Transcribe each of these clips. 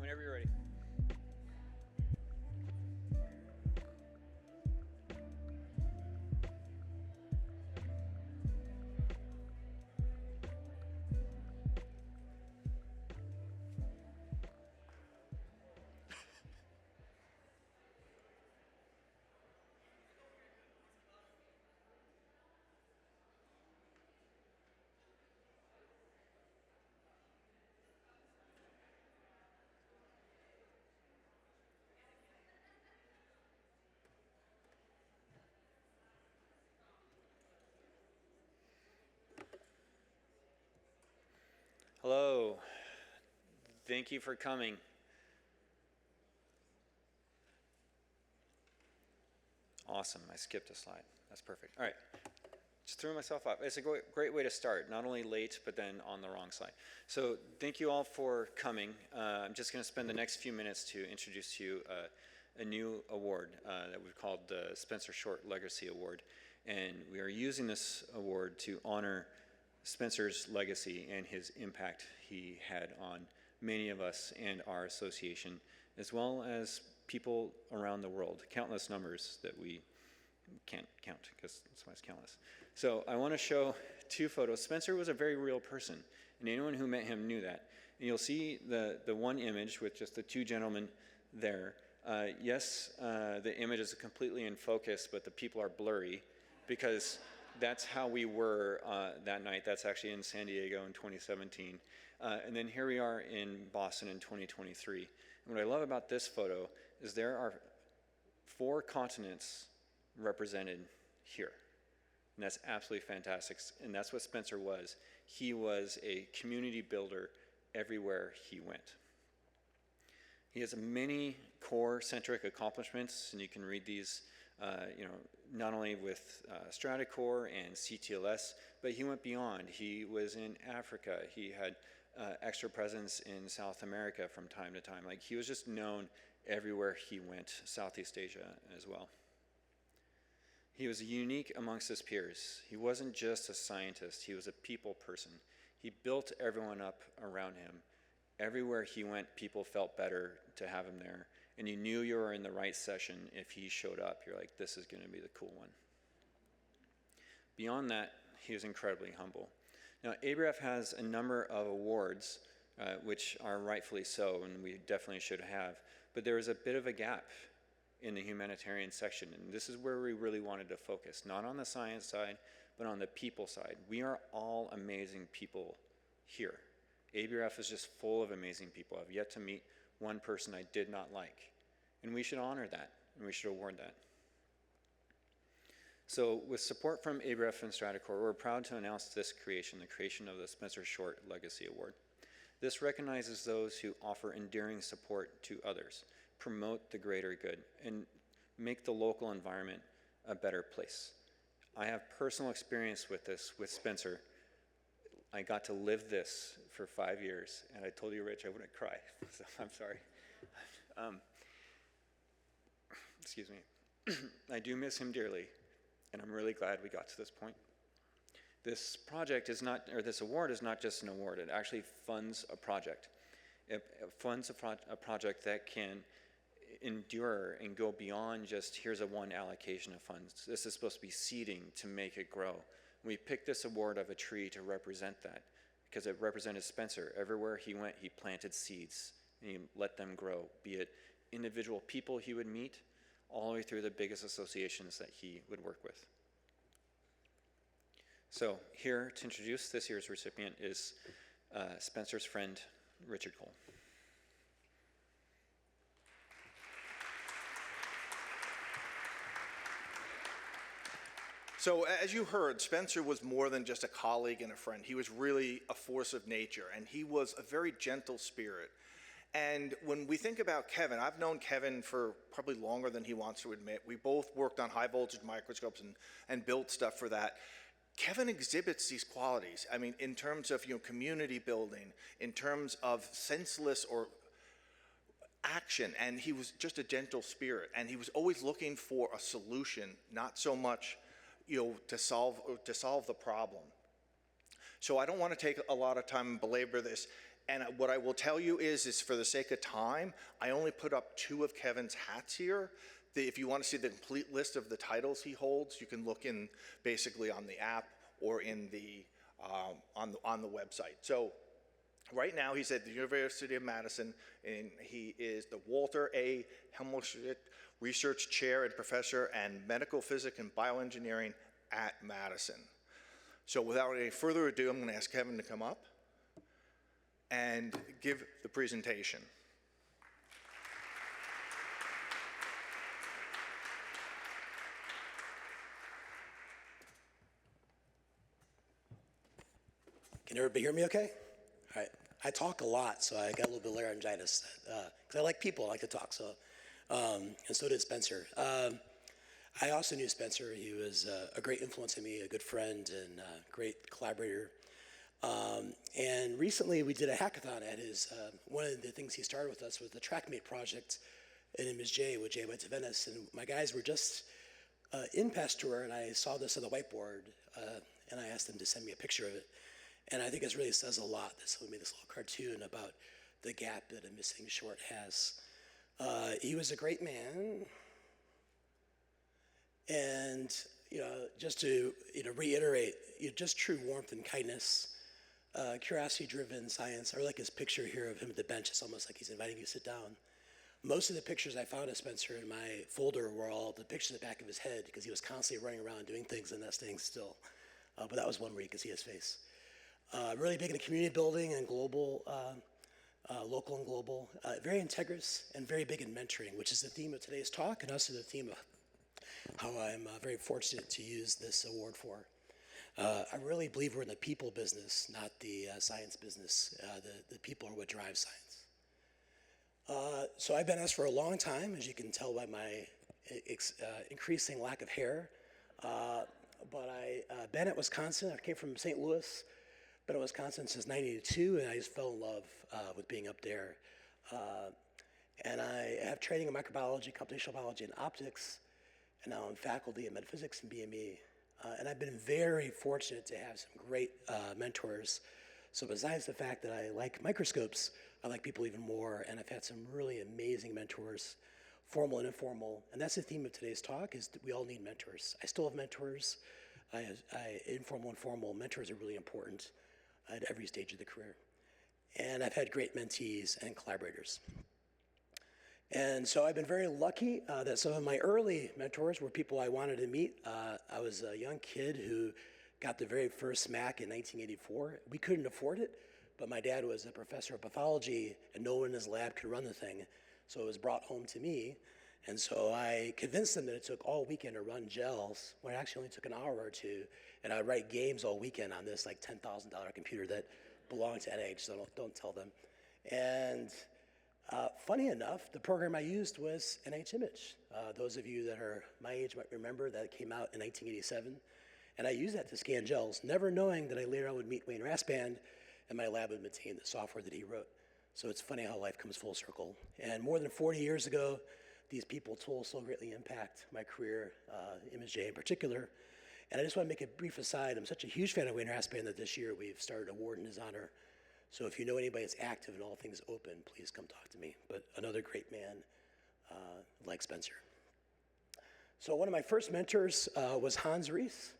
Whenever you're ready. Hello. Thank you for coming. Awesome. I skipped a slide. That's perfect. All right. Just threw myself off. It's a great way to start, not only late, but then on the wrong side. So thank you all for coming. I'm just going to spend the next few minutes to introduce to you a new award that we've called the Spencer Short Legacy Award. And we are using this award to honor Spencer's legacy and his impact he had on many of us and our association, as well as people around the world, countless numbers that we can't count because that's why it's countless. So I want to show two photos. Spencer was a very real person, and anyone who met him knew that. And you'll see the one image with just the two gentlemen there. Yes, the image is completely in focus, but the people are blurry because that's how we were that night. That's actually in San Diego in 2017. And then here we are in Boston in 2023. And what I love about this photo is there are 4 continents represented here. And that's absolutely fantastic. And that's what Spencer was. He was a community builder everywhere he went. He has many core-centric accomplishments, and you can read these not only with StrataCore and CTLS, but he went beyond. He was in Africa. He had extra presence in South America from time to time. Like, he was just known everywhere he went, Southeast Asia as well. He was unique amongst his peers. He wasn't just a scientist. He was a people person. He built everyone up around him. Everywhere he went, people felt better to have him there. And you knew you were in the right session if he showed up. You're like, this is going to be the cool one. Beyond that, he was incredibly humble. Now, ABREF has a number of awards, which are rightfully so, and we definitely should have. But there was a bit of a gap in the humanitarian section, and this is where we really wanted to focus, not on the science side, but on the people side. We are all amazing people here. ABREF is just full of amazing people. I've yet to meet one person I did not like. And we should honor that, and we should award that. So with support from ABREF and StrataCore, we're proud to announce this creation, the creation of the Spencer Short Legacy Award. This recognizes those who offer endearing support to others, promote the greater good, and make the local environment a better place. I have personal experience with this, with Spencer. I got to live this for 5 years, and I told you, Rich, I wouldn't cry, so I'm sorry. Excuse me. I do miss him dearly, and I'm really glad we got to this point. This project is not, or this award is not just an award, it actually funds a project. It funds a project that can endure and go beyond just here's a one allocation of funds. This is supposed to be seeding to make it grow. We picked this award of a tree to represent that because it represented Spencer. Everywhere he went, he planted seeds and he let them grow, be it individual people he would meet, all the way through the biggest associations that he would work with. So here to introduce this year's recipient is Spencer's friend, Richard Cole. So as you heard, Spencer was more than just a colleague and a friend. He was really a force of nature, and he was a very gentle spirit. And when we think about Kevin, I've known Kevin for probably longer than he wants to admit. We both worked on high voltage microscopes and built stuff for that. Kevin exhibits these qualities. I mean, in terms of community building, in terms of senseless or action, and he was just a gentle spirit, and he was always looking for a solution, not so much to solve the problem. So I don't want to take a lot of time and belabor this. And what I will tell you is for the sake of time, I only put up 2 of Kevin's hats here. If you want to see the complete list of the titles he holds, you can look in basically on the app or in the on the website. So right now he's at the University of Madison, and he is the Walter A. Helmholtz Research Chair and Professor and Medical Physics and Bioengineering at Madison. So without any further ado, I'm going to ask Kevin to come up and give the presentation. Can everybody hear me okay? All right. I talk a lot, so I got a little bit of laryngitis. Because I like people, I like to talk, so, and so did Spencer. I also knew Spencer. He was a great influence on me, a good friend, and a great collaborator. And recently we did a hackathon at his, one of the things he started with us was the TrackMate project at MSJ, with Jay went to Venice. And my guys were just in Pasteur, and I saw this on the whiteboard, and I asked them to send me a picture of it. And I think it really says a lot. So we made this little cartoon about the gap that a missing short has. He was a great man. And, just to, reiterate, just true warmth and kindness, curiosity-driven science. I like his picture here of him at the bench. It's almost like he's inviting you to sit down. Most of the pictures I found of Spencer in my folder were all the pictures in the back of his head because he was constantly running around doing things and not staying still. But that was one where you could see his face. Really big into community building and global, local and global. Very integrous and very big in mentoring, which is the theme of today's talk and also the theme of how I'm very fortunate to use this award for. I really believe we're in the people business, not the science business. The people are what drive science. So I've been asked for a long time, as you can tell by my increasing lack of hair. But I've been at Wisconsin. I came from St. Louis. Been in Wisconsin since '92, and I just fell in love with being up there. And I have training in microbiology, computational biology, and optics, and now I'm faculty in metaphysics and BME. And I've been very fortunate to have some great mentors. So besides the fact that I like microscopes, I like people even more, and I've had some really amazing mentors, formal and informal. And that's the theme of today's talk, is that we all need mentors. I still have mentors. Informal and formal mentors are really important at every stage of the career. And I've had great mentees and collaborators. And so I've been very lucky that some of my early mentors were people I wanted to meet. I was a young kid who got the very first Mac in 1984. We couldn't afford it, but my dad was a professor of pathology, and no one in his lab could run the thing. So it was brought home to me. And so I convinced them that it took all weekend to run gels, when it actually only took an hour or two. And I'd write games all weekend on this like $10,000 computer that belonged to NIH, so don't tell them. And funny enough, the program I used was NIH Image. Those of you that are my age might remember that it came out in 1987. And I used that to scan gels, never knowing that I later on would meet Wayne Rasband, and my lab would maintain the software that he wrote. So it's funny how life comes full circle. And more than 40 years ago, these people tools so greatly impact my career, MSJ in particular. And I just want to make a brief aside. I'm such a huge fan of Wayne Rasband that this year we've started a award in his honor. So if you know anybody that's active and all things open, please come talk to me. But another great man like Spencer. So one of my first mentors was Hans Ries.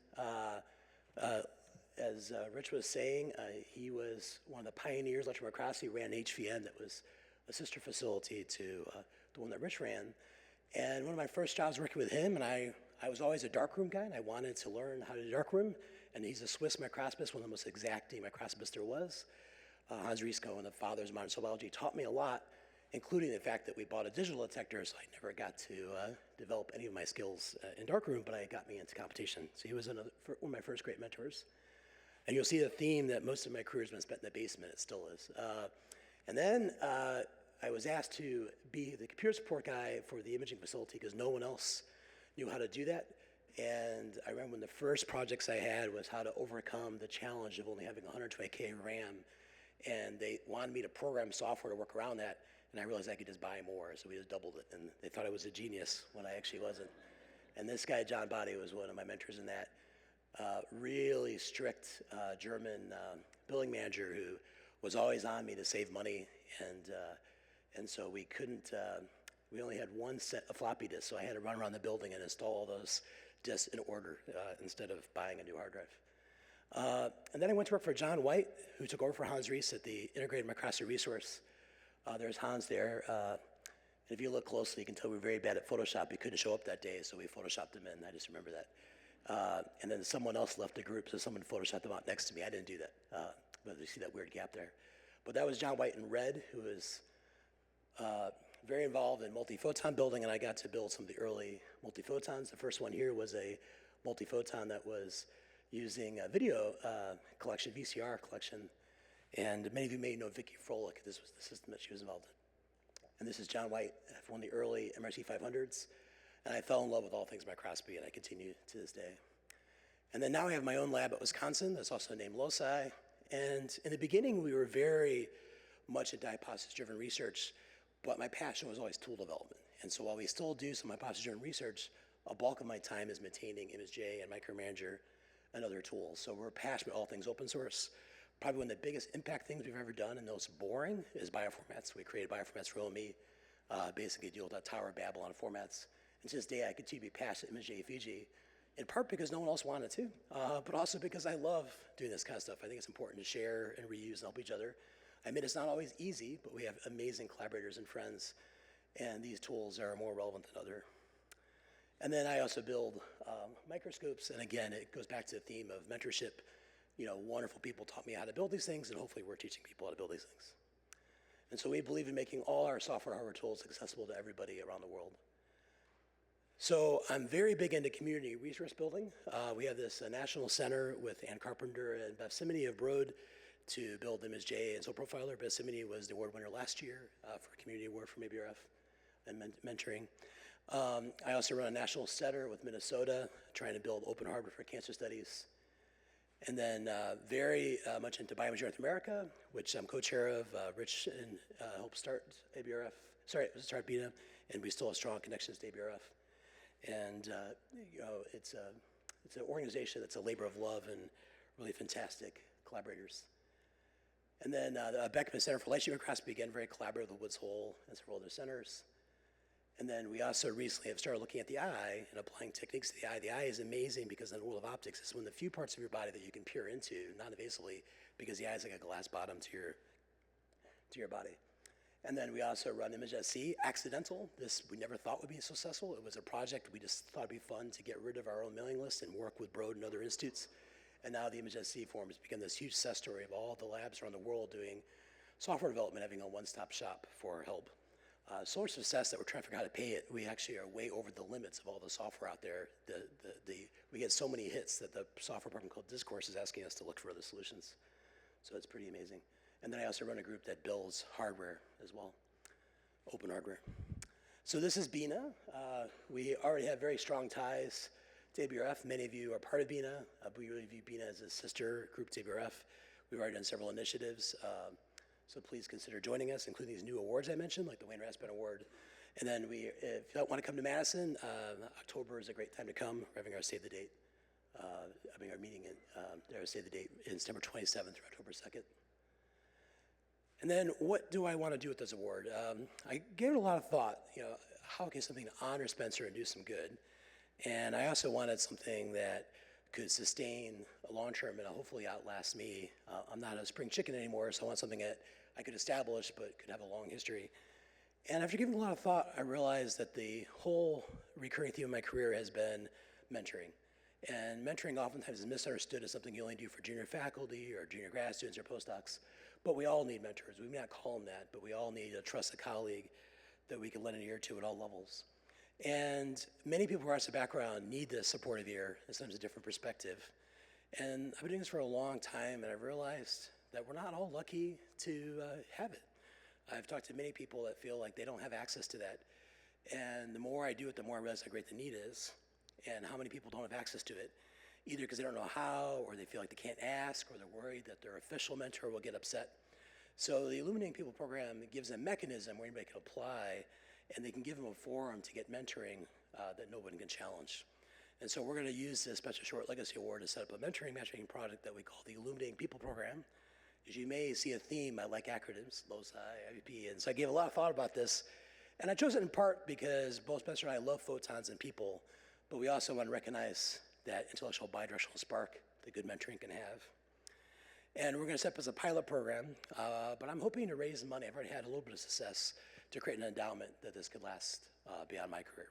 As Rich was saying, he was one of the pioneers, electron microscopy, ran HVN that was a sister facility to the one that Rich ran. And one of my first jobs working with him, and I was always a darkroom guy, and I wanted to learn how to do darkroom. And he's a Swiss microscopist, one of the most exacting microscopists there was. Hans Riesko, one of the fathers of modern cell biology, taught me a lot, including the fact that we bought a digital detector, so I never got to develop any of my skills in darkroom, but it got me into competition. So he was one of my first great mentors. And you'll see the theme that most of my career has been spent in the basement. It still is. And then I was asked to be the computer support guy for the imaging facility because no one else knew how to do that. And I remember when the first projects I had was how to overcome the challenge of only having 120K RAM. And they wanted me to program software to work around that. And I realized I could just buy more, so we just doubled it. And they thought I was a genius when I actually wasn't. And this guy, John Body, was one of my mentors in that. Really strict German billing manager who was always on me to save money, and so we couldn't. We only had one set of floppy disks, so I had to run around the building and install all those disks in order instead of buying a new hard drive. And then I went to work for John White, who took over for Hans Rees at the Integrated Microscopic Resource. There's Hans there. And if you look closely, you can tell we were very bad at Photoshop. He couldn't show up that day, so we Photoshopped him in. I just remember that. And then someone else left the group, so someone Photoshopped him out next to me. I didn't do that, but you see that weird gap there. But that was John White in red, who was very involved in multi-photon building, and I got to build some of the early multi-photons. The first one here was a multi-photon that was using a video collection, VCR collection, and many of you may know Vicki Froelich. This was the system that she was involved in. And this is John White, one of the early MRC 500s, and I fell in love with all things microscopy, and I continue to this day. And then now I have my own lab at Wisconsin that's also named LOSI, and in the beginning we were very much into hypothesis-driven research, but my passion was always tool development. And so while we still do some hypothesis-driven research, a bulk of my time is maintaining ImageJ and Micromanager and other tools. So we're passionate about all things open source. Probably one of the biggest impact things we've ever done, and most boring, is bioformats. We created bioformats for OME, basically deal with that Tower of Babel on formats. And to this day, I continue to be passionate ImageJ Fiji, in part because no one else wanted to, but also because I love doing this kind of stuff. I think it's important to share and reuse and help each other. I admit it's not always easy, but we have amazing collaborators and friends, and these tools are more relevant than other. And then I also build microscopes, and again, it goes back to the theme of mentorship. Wonderful people taught me how to build these things, and hopefully we're teaching people how to build these things. And so we believe in making all our software and hardware tools accessible to everybody around the world. So I'm very big into community resource building. We have this national center with Ann Carpenter and Beth Simony of Broad to build ImageJ and Soul Profiler. Beth Simony was the award winner last year for a community award from ABRF and mentoring. I also run a national center with Minnesota, trying to build open hardware for cancer studies. And then very much into Bioimaging North America, which I'm co-chair of. Rich and helped start ABRF. Sorry, it was start BINA, and we still have strong connections to ABRF. And it's an organization that's a labor of love and really fantastic collaborators. And then the Beckman Center for Light Microscopy, again, very collaborative with Woods Hole and several other centers. And then we also recently have started looking at the eye and applying techniques to the eye. The eye is amazing because in the world of optics, it's one of the few parts of your body that you can peer into non-invasively, because the eye is like a glass bottom to your body. And then we also run ImageSC, accidental. This we never thought would be successful. It was a project we just thought it'd be fun to get rid of our own mailing list and work with Broad and other institutes. And now the ImageSC forum has become this huge success story of all the labs around the world doing software development, having a one-stop shop for help. So much success that we're trying to figure out how to pay it. We actually are way over the limits of all the software out there. We get so many hits that the software program called Discourse is asking us to look for other solutions. So it's pretty amazing. And then I also run a group that builds hardware as well, open hardware. So this is BINA. We already have very strong ties to ABRF. Many of you are part of BINA. We really view BINA as a sister group to ABRF. We've already done several initiatives. So please consider joining us, including these new awards I mentioned, like the Wayne Raspin Award. And then if you don't want to come to Madison, October is a great time to come. We're having our Save the Date, having our meeting our Save the Date in September 27th through October 2nd. And then what do I want to do with this award? I gave it a lot of thought, how can something honor Spencer and do some good? And I also wanted something that could sustain a long term and hopefully outlast me. I'm not a spring chicken anymore, so I want something that I could establish but could have a long history. And after giving a lot of thought, I realized that the whole recurring theme of my career has been mentoring. And mentoring oftentimes is misunderstood as something you only do for junior faculty or junior grad students or postdocs. But we all need mentors. We may not call them that, but we all need a trusted colleague that we can lend an ear to at all levels. And many people who are arts background need this supportive ear, and sometimes a different perspective. And I've been doing this for a long time, and I've realized that we're not all lucky to have it. I've talked to many people that feel like they don't have access to that. And the more I do it, the more I realize how great the need is, and how many people don't have access to it, either because they don't know how, or they feel like they can't ask, or they're worried that their official mentor will get upset. So the Illuminating People program gives a mechanism where anybody can apply, and they can give them a forum to get mentoring that no one can challenge. And so we're going to use this Spencer Short Legacy Award to set up a mentoring matchmaking project that we call the Illuminating People program. As you may see a theme, I like acronyms, LOSI, IVP, and so I gave a lot of thought about this. And I chose it in part because both Spencer and I love photons and people, but we also want to recognize that intellectual bidirectional spark that good mentoring can have. And we're going to set up as a pilot program, but I'm hoping to raise money. I've already had a little bit of success to create an endowment that this could last beyond my career.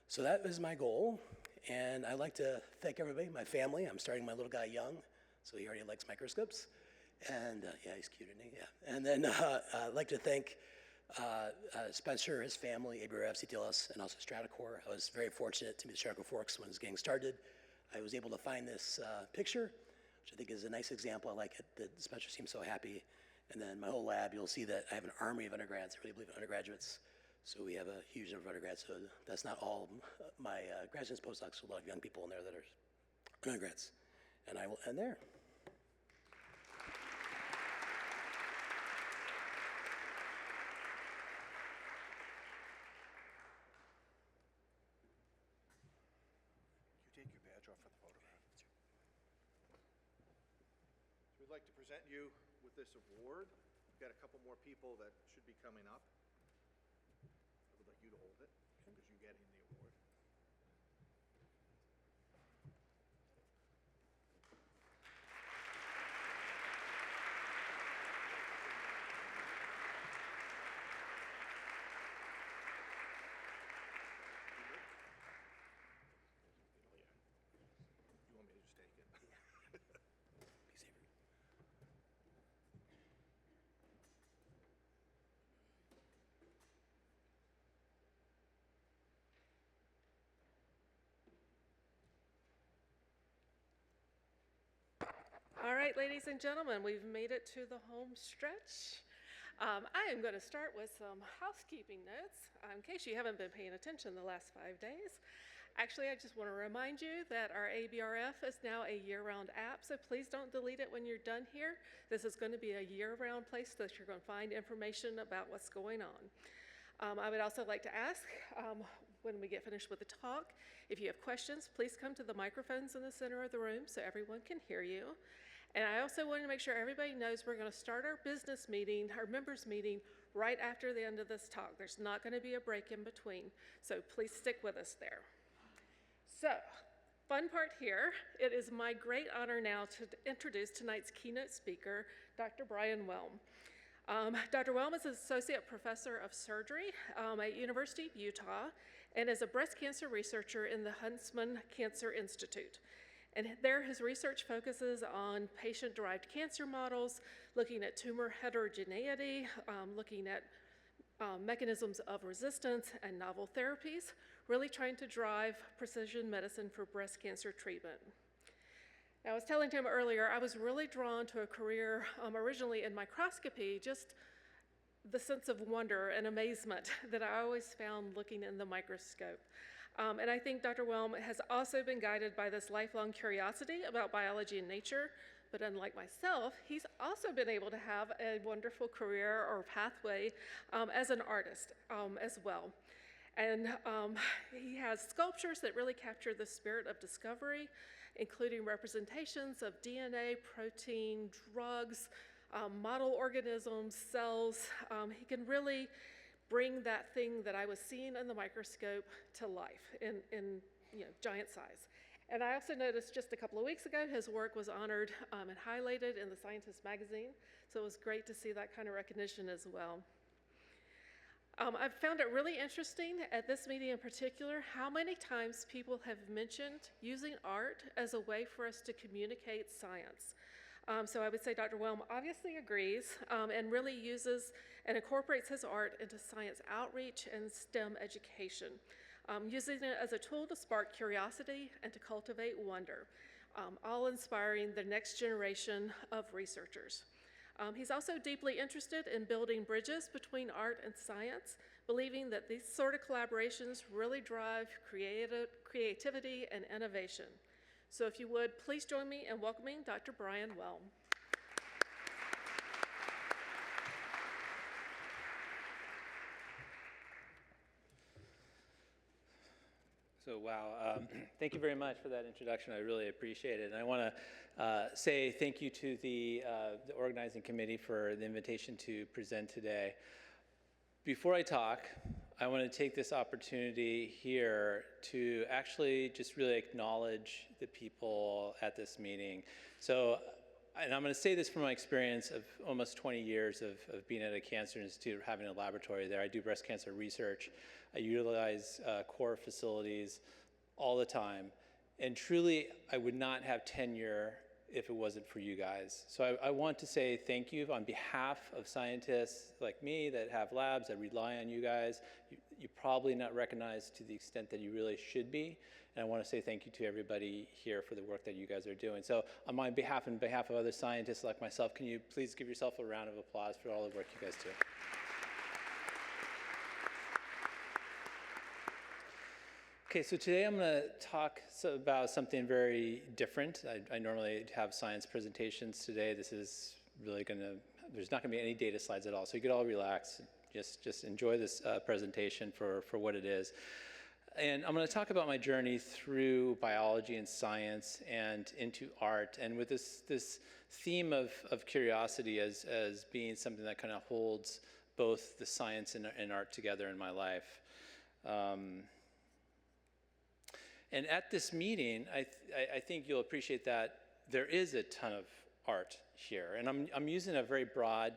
So that is my goal, and I'd like to thank everybody, my family. I'm starting my little guy young, so he already likes microscopes. And yeah, he's cute, isn't he? Yeah. And then I'd like to thank Spencer, his family, ABRF, CTLS, and also Stratacore. I was very fortunate to meet Stratacore Forks when it was getting started. I was able to find this picture, which I think is a nice example. I like it that Spencer seems so happy. And then my whole lab, you'll see that I have an army of undergrads. I really believe in undergraduates. So we have a huge number of undergrads. So that's not all my graduates, postdocs, a lot of young people in there that are undergrads. And I will end there. You take your badge off for the photograph. So we'd like to present you with this award. We've got a couple more people that should be coming up. I would like you to hold it because you get in the award. You want me to just take it? Be safe. All right, ladies and gentlemen, we've made it to the home stretch. I am going to start with some housekeeping notes in case you haven't been paying attention the last 5 days. Actually, I just want to remind you that our ABRF is now a year-round app, so please don't delete it when you're done here. This is going to be a year-round place that you're going to find information about what's going on. I would also like to ask, when we get finished with the talk, if you have questions, please come to the microphones in the center of the room so everyone can hear you. And I also want to make sure everybody knows we're going to start our business meeting, our members meeting, right after the end of this talk. There's not going to be a break in between, so please stick with us there. So, fun part here, it is my great honor now to introduce tonight's keynote speaker, Dr. Bryan Welm. Dr. Welm is an associate professor of surgery at University of Utah and is a breast cancer researcher in the Huntsman Cancer Institute. And there his research focuses on patient-derived cancer models, looking at tumor heterogeneity, looking at mechanisms of resistance and novel therapies, really trying to drive precision medicine for breast cancer treatment. Now, I was telling Tim earlier, I was really drawn to a career originally in microscopy, just the sense of wonder and amazement that I always found looking in the microscope. And I think Dr. Welm has also been guided by this lifelong curiosity about biology and nature, but unlike myself, he's also been able to have a wonderful career or pathway as an artist as well. And he has sculptures that really capture the spirit of discovery, including representations of DNA, protein, drugs, model organisms, cells. He can really bring that thing that I was seeing in the microscope to life in giant size. And I also noticed just a couple of weeks ago, his work was honored and highlighted in the Scientist magazine. So it was great to see that kind of recognition as well. I've found it really interesting at this meeting in particular, how many times people have mentioned using art as a way for us to communicate science. So I would say Dr. Welm obviously agrees and really uses and incorporates his art into science outreach and STEM education, using it as a tool to spark curiosity and to cultivate wonder, all inspiring the next generation of researchers. He's also deeply interested in building bridges between art and science, believing that these sort of collaborations really drive creativity and innovation. So if you would, please join me in welcoming Dr. Bryan Welm. So So wow, thank you very much for that introduction. I really appreciate it. And I want to say thank you to the organizing committee for the invitation to present today. Before I talk, I want to take this opportunity here to actually just really acknowledge the people at this meeting. So, and I'm going to say this from my experience of almost 20 years of being at a cancer institute, having a laboratory there. I do breast cancer research. I utilize core facilities all the time. And truly, I would not have tenure if it wasn't for you guys. So I want to say thank you on behalf of scientists like me that have labs that rely on you guys. You're probably not recognized to the extent that you really should be. And I want to say thank you to everybody here for the work that you guys are doing. So on my behalf and behalf of other scientists like myself, can you please give yourself a round of applause for all the work you guys do? Okay, so today I'm going to talk about something very different. I normally have science presentations today. This is really going to, there's not going to be any data slides at all, so you could all relax. Just enjoy this presentation for what it is. And I'm going to talk about my journey through biology and science and into art, and with this theme of curiosity as being something that kind of holds both the science and art together in my life. And at this meeting, I think you'll appreciate that there is a ton of art here. And I'm using a very broad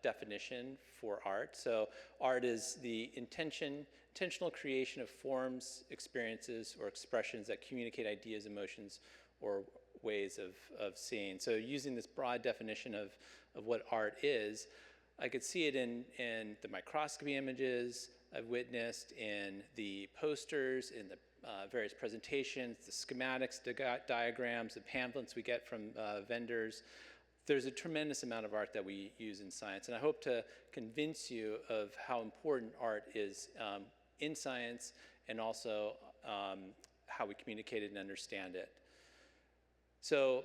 definition for art. So art is the intentional creation of forms, experiences, or expressions that communicate ideas, emotions, or ways of seeing. So using this broad definition of what art is, I could see it in the microscopy images I've witnessed, in the posters, in the various presentations, the schematics, diagrams, the pamphlets we get from vendors. There's a tremendous amount of art that we use in science, and I hope to convince you of how important art is in science, and also how we communicate it and understand it. So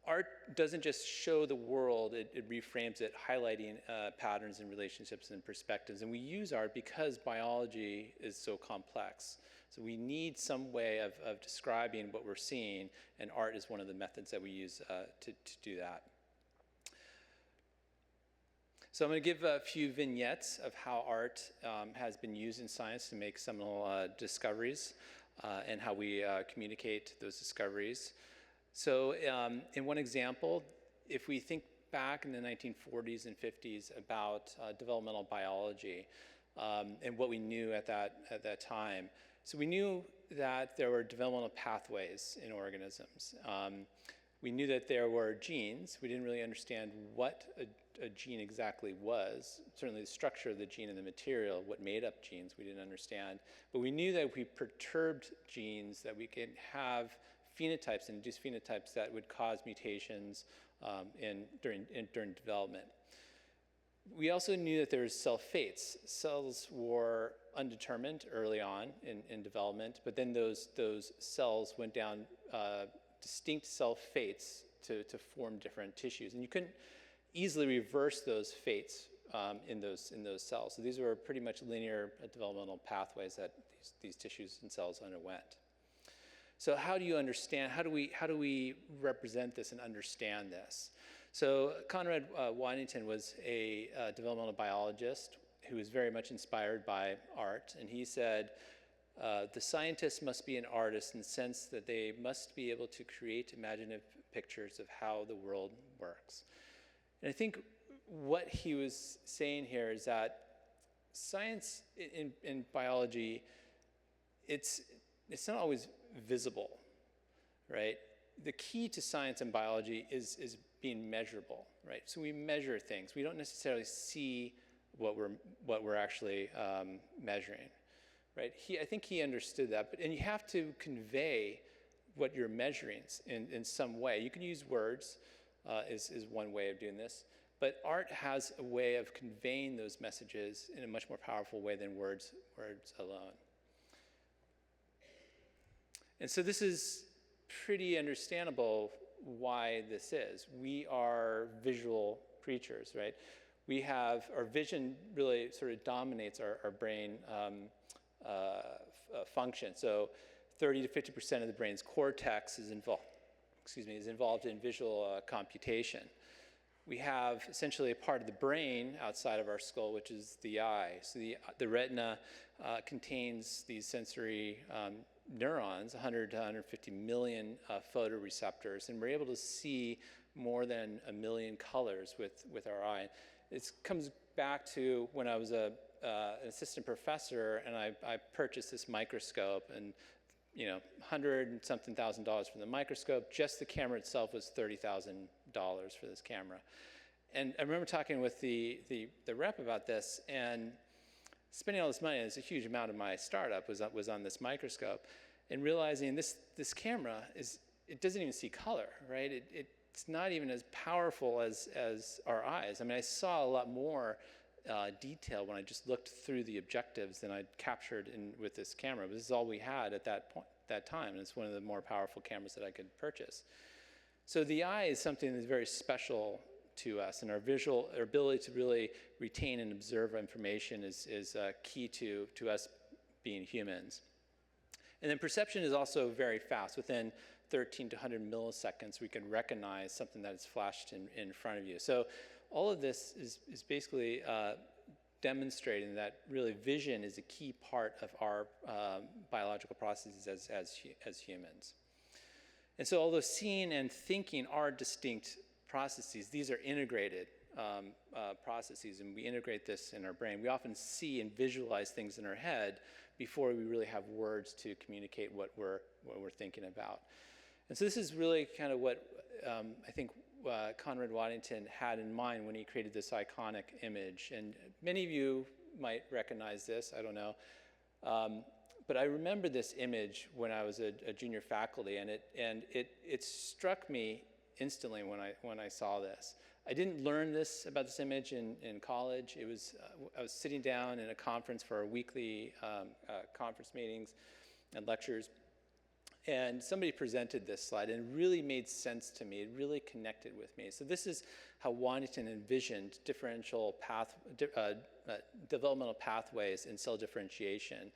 art doesn't just show the world, it reframes it, highlighting patterns and relationships and perspectives. And we use art because biology is so complex. So we need some way of describing what we're seeing, and art is one of the methods that we use to do that. So I'm going to give a few vignettes of how art has been used in science to make seminal discoveries, and how we communicate those discoveries. So in one example, if we think back in the 1940s and 50s about developmental biology and what we knew at that time. So we knew that there were developmental pathways in organisms. We knew that there were genes. We didn't really understand what a gene exactly was. Certainly the structure of the gene and the material, what made up genes, we didn't understand. But we knew that if we perturbed genes, that we could have phenotypes, induced phenotypes that would cause mutations during development. We also knew that there was cell fates. Cells were undetermined early on in development, but then those cells went down distinct cell fates to form different tissues. And you couldn't easily reverse those fates in those cells. So these were pretty much linear developmental pathways that these tissues and cells underwent. So how do you understand, how do we represent this and understand this? So Conrad Waddington was a developmental biologist who was very much inspired by art, and he said, the scientist must be an artist in the sense that they must be able to create imaginative pictures of how the world works. And I think what he was saying here is that science in biology, it's not always visible, right? The key to science and biology is being measurable, right? So we measure things. We don't necessarily see what we're actually measuring, right? I think he understood that, and you have to convey what you're measuring in some way. You can use words is one way of doing this, but art has a way of conveying those messages in a much more powerful way than words alone. And so this is pretty understandable why this is. We are visual creatures, right? We have, our vision really sort of dominates our brain function. So 30 to 50% of the brain's cortex is involved in visual computation. We have essentially a part of the brain outside of our skull, which is the eye. So the retina contains these sensory neurons, 100 to 150 million photoreceptors, and we're able to see more than 1 million colors with our eye. It comes back to when I was an assistant professor, and I purchased this microscope, and $100 and something thousand for the microscope. Just the camera itself was $30,000 for this camera. And I remember talking with the rep about this, and spending all this money, and it's a huge amount of my startup was on this microscope, and realizing this camera it doesn't even see color, right? It's not even as powerful as our eyes. I mean, I saw a lot more detail when I just looked through the objectives than I'd captured with this camera. But this is all we had at that time, and it's one of the more powerful cameras that I could purchase. So the eye is something that's very special to us, and our ability to really retain and observe information is key to us being humans. And then perception is also very fast. Within 13 to 100 milliseconds, we can recognize something that is flashed in front of you. So all of this is basically demonstrating that really vision is a key part of our biological processes as humans. And so although seeing and thinking are distinct processes, these are integrated processes, and we integrate this in our brain. We often see and visualize things in our head before we really have words to communicate what we're thinking about. And so this is really kind of what I think Conrad Waddington had in mind when he created this iconic image. And many of you might recognize this, I don't know. But I remember this image when I was a junior faculty, and it struck me instantly when I saw this. I didn't learn about this image in college. I was sitting down in a conference for our weekly conference meetings and lectures, and somebody presented this slide, and it really made sense to me. It really connected with me. So this is how Waddington envisioned developmental pathways in cell differentiation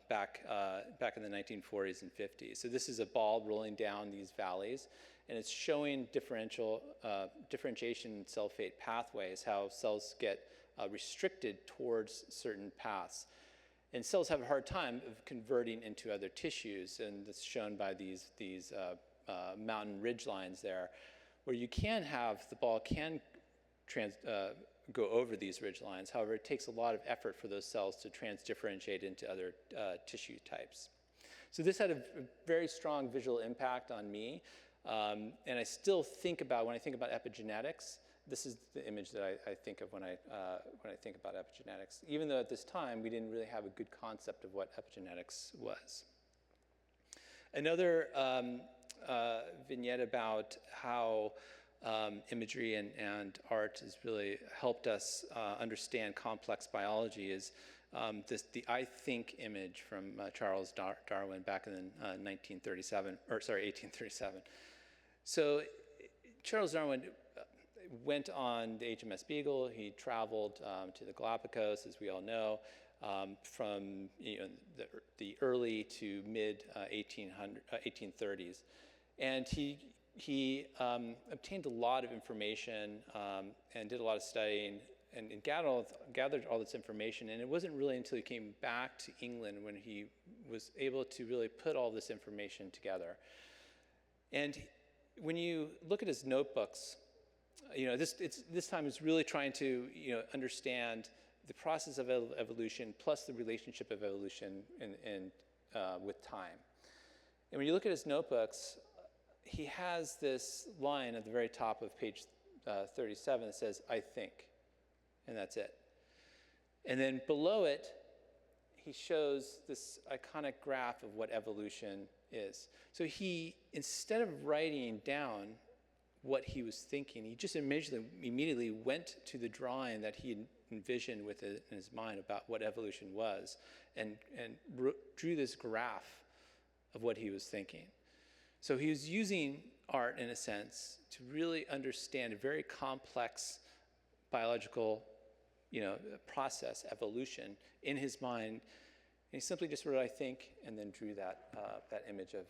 back in the 1940s and 50s. So this is a ball rolling down these valleys, and it's showing differentiation in cell fate pathways, how cells get restricted towards certain paths. And cells have a hard time of converting into other tissues, and it's shown by these mountain ridge lines there, where you can have, the ball can go over these ridge lines. However, it takes a lot of effort for those cells to transdifferentiate into other tissue types. So this had a very strong visual impact on me, and I still think about, when I think about epigenetics, this is the image that I think of when I think about epigenetics, even though at this time we didn't really have a good concept of what epigenetics was. Another vignette about how imagery and art has really helped us understand complex biology is the I think image from Charles Darwin back in 1837. So Charles Darwin went on the HMS Beagle. He traveled to the Galapagos, as we all know, from the early to mid 1830s, and he obtained a lot of information and did a lot of studying and gathered all this information. And it wasn't really until he came back to England when he was able to really put all this information together. And when you look at his notebooks, this time is really trying to understand the process of evolution plus the relationship of evolution with time. And when you look at his notebooks, he has this line at the very top of page 37 that says, "I think," and that's it. And then below it, he shows this iconic graph of what evolution is. So he, instead of writing down what he was thinking, he just immediately went to the drawing that he envisioned in his mind about what evolution was, and drew this graph of what he was thinking. So he was using art, in a sense, to really understand a very complex biological process, evolution, in his mind, he simply just wrote, "I think," and then drew that, that image of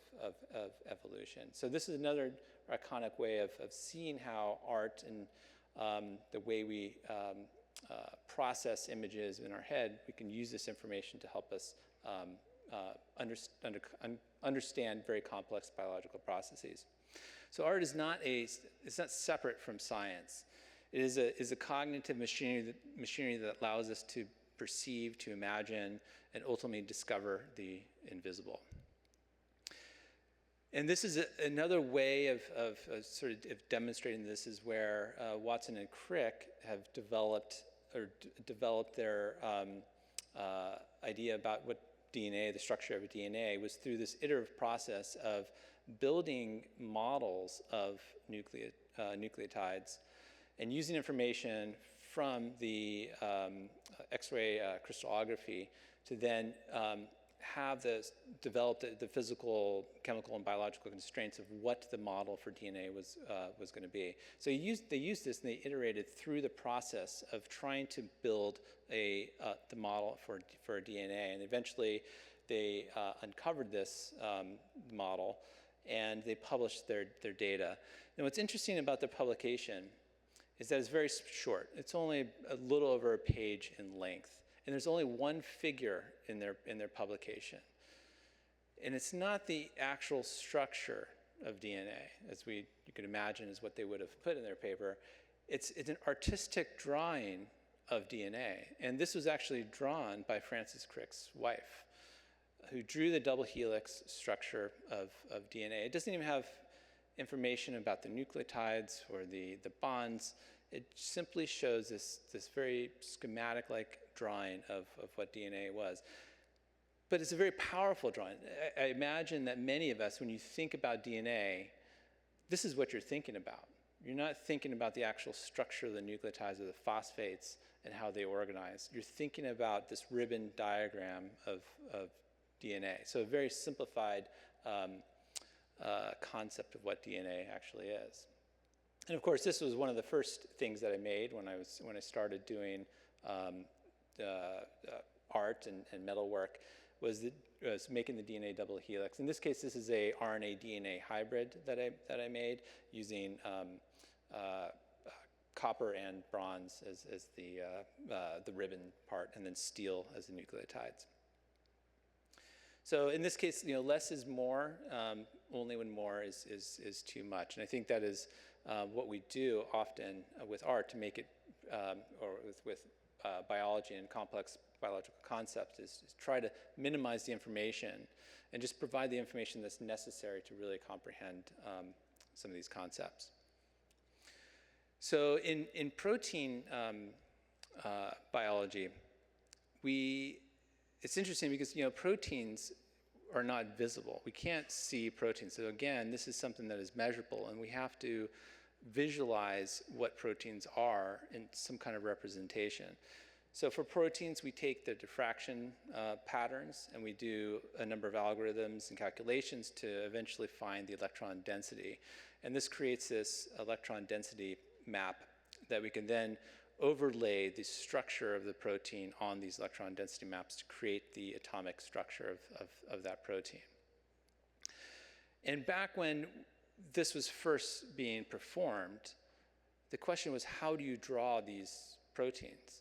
evolution. So this is another iconic way of seeing how art and the way we process images in our head, we can use this information to help us understand very complex biological processes. So art is it's not separate from science. It is a cognitive machinery that allows us to perceive, to imagine, and ultimately discover the invisible. And this is another way of demonstrating this is where Watson and Crick have developed their idea about what DNA, the structure of a DNA, was through this iterative process of building models of nucleotides and using information from the X-ray crystallography to then have develop the physical, chemical, and biological constraints of what the model for DNA was going to be. So they used this and they iterated through the process of trying to build the model for a DNA, and eventually they uncovered this model and they published their data. And what's interesting about their publication is that it's very short. It's only a little over a page in length. And there's only one figure in their publication. And it's not the actual structure of DNA, as you could imagine is what they would have put in their paper. It's an artistic drawing of DNA. And this was actually drawn by Francis Crick's wife, who drew the double helix structure of DNA. It doesn't even have information about the nucleotides or the bonds. It simply shows this very schematic-like drawing of what DNA was. But it's a very powerful drawing. I imagine that many of us, when you think about DNA, this is what you're thinking about. You're not thinking about the actual structure of the nucleotides or the phosphates and how they organize. You're thinking about this ribbon diagram of DNA. So a very simplified concept of what DNA actually is. And of course, this was one of the first things that I made when I started doing art and metalwork, was making the DNA double helix. In this case, this is a RNA-DNA hybrid that I made using copper and bronze as the ribbon part, and then steel as the nucleotides. So in this case, less is more, only when more is too much. And I think that is what we do often with art to make it, or with biology and complex biological concepts, is try to minimize the information and just provide the information that's necessary to really comprehend some of these concepts. So in protein biology, it's interesting because proteins are not visible. We can't see proteins. So again, this is something that is measurable, and we have to visualize what proteins are in some kind of representation. So for proteins, we take the diffraction patterns, and we do a number of algorithms and calculations to eventually find the electron density. And this creates this electron density map that we can then overlay the structure of the protein on these electron density maps to create the atomic structure of that protein. And back when this was first being performed, the question was, how do you draw these proteins?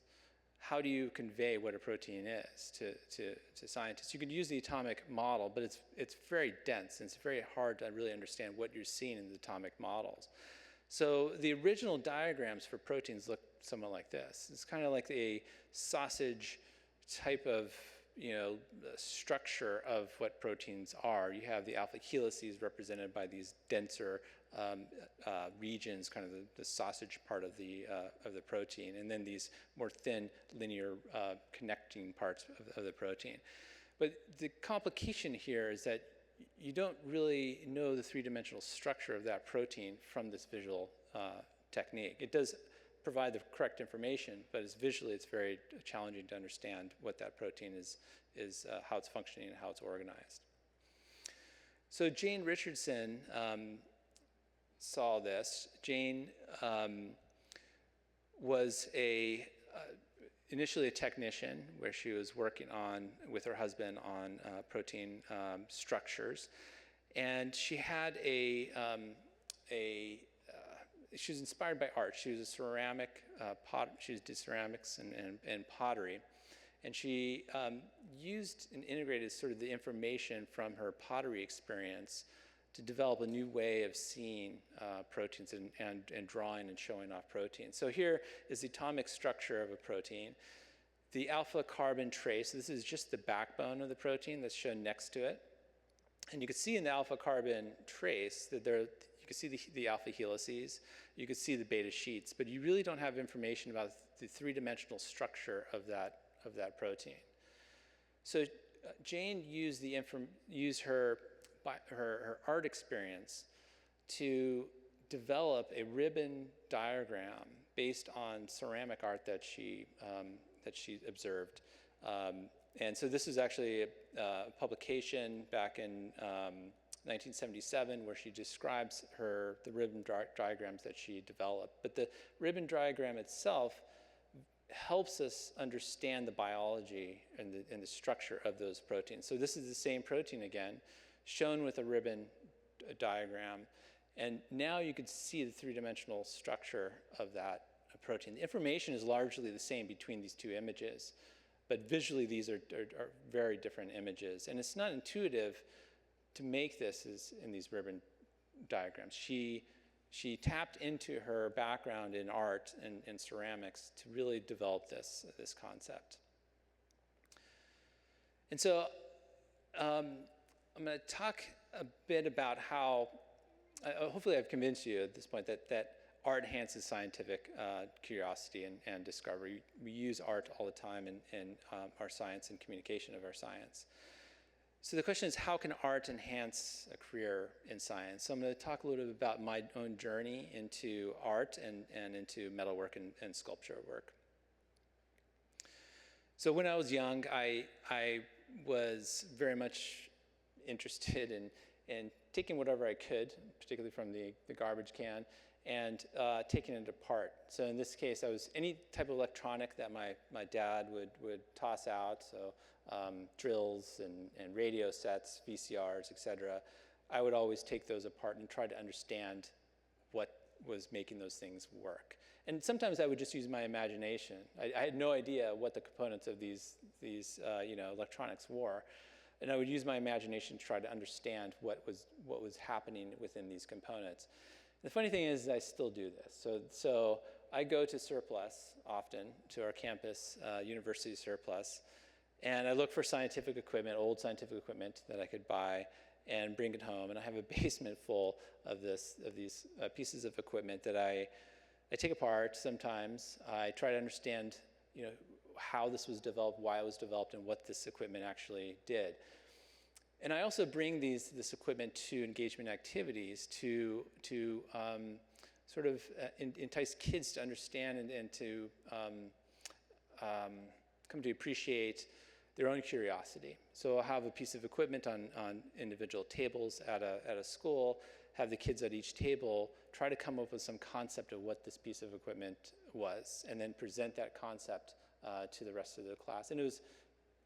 How do you convey what a protein is to scientists? You can use the atomic model, but it's very dense, and it's very hard to really understand what you're seeing in the atomic models. So the original diagrams for proteins look somewhat like this. It's kind of like a sausage type of structure of what proteins are. You have the alpha helices represented by these denser regions, kind of the sausage part of the protein, and then these more thin linear connecting parts of the protein. But the complication here is that you don't really know the three-dimensional structure of that protein from this visual technique. It does provide the correct information, but it's very challenging to understand what that protein is how it's functioning and how it's organized. So Jane Richardson saw this. Jane was initially a technician where she was working on, with her husband, on protein structures. And she had she was inspired by art. She was a ceramic she did ceramics and pottery. And she used and integrated sort of the information from her pottery experience to develop a new way of seeing proteins and drawing and showing off proteins. So here is the atomic structure of a protein. The alpha carbon trace, this is just the backbone of the protein that's shown next to it. And you can see in the alpha carbon trace that you can see the alpha helices, you can see the beta sheets, but you really don't have information about the three-dimensional structure of that protein. So Jane used her art experience to develop a ribbon diagram based on ceramic art that she observed. And so this is actually a publication back in 1977 where she describes the ribbon diagrams that she developed. But the ribbon diagram itself helps us understand the biology and the structure of those proteins. So this is the same protein again, shown with a ribbon diagram. And now you can see the three-dimensional structure of that protein. The information is largely the same between these two images, but visually these are very different images. And it's not intuitive to make this in these ribbon diagrams. She tapped into her background in art and ceramics to really develop this concept. And so I'm going to talk a bit about how, hopefully I've convinced you at this point that art enhances scientific curiosity and discovery. We use art all the time in our science and communication of our science. So the question is, how can art enhance a career in science? So I'm going to talk a little bit about my own journey into art and into metalwork and sculpture work. So when I was young, I was very much interested in taking whatever I could, particularly from the garbage can, and taking it apart. So in this case, I was any type of electronic that my dad would toss out, so drills and radio sets, VCRs, etc. I would always take those apart and try to understand what was making those things work. And sometimes I would just use my imagination. I had no idea what the components of these electronics were. And I would use my imagination to try to understand what was happening within these components. The funny thing is I still do this. So I go to Surplus often, to our campus, University Surplus, and I look for scientific equipment, old scientific equipment that I could buy and bring it home. And I have a basement full of these pieces of equipment that I take apart sometimes. I try to understand, how this was developed, why it was developed, and what this equipment actually did. And I also bring this equipment to engagement activities to sort of entice kids to understand and to come to appreciate their own curiosity. So I'll have a piece of equipment on individual tables at a school, have the kids at each table try to come up with some concept of what this piece of equipment was, and then present that concept to the rest of the class. And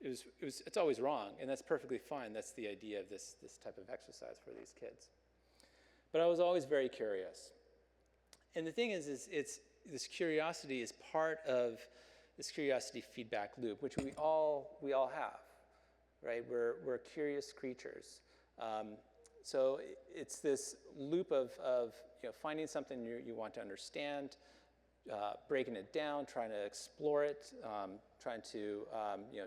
it's always wrong, and that's perfectly fine. That's the idea of this type of exercise for these kids. But I was always very curious. And the thing is this curiosity is part of this curiosity feedback loop, which we all have, right? We're curious creatures. So it's this loop of finding something you want to understand, breaking it down, trying to explore it, trying to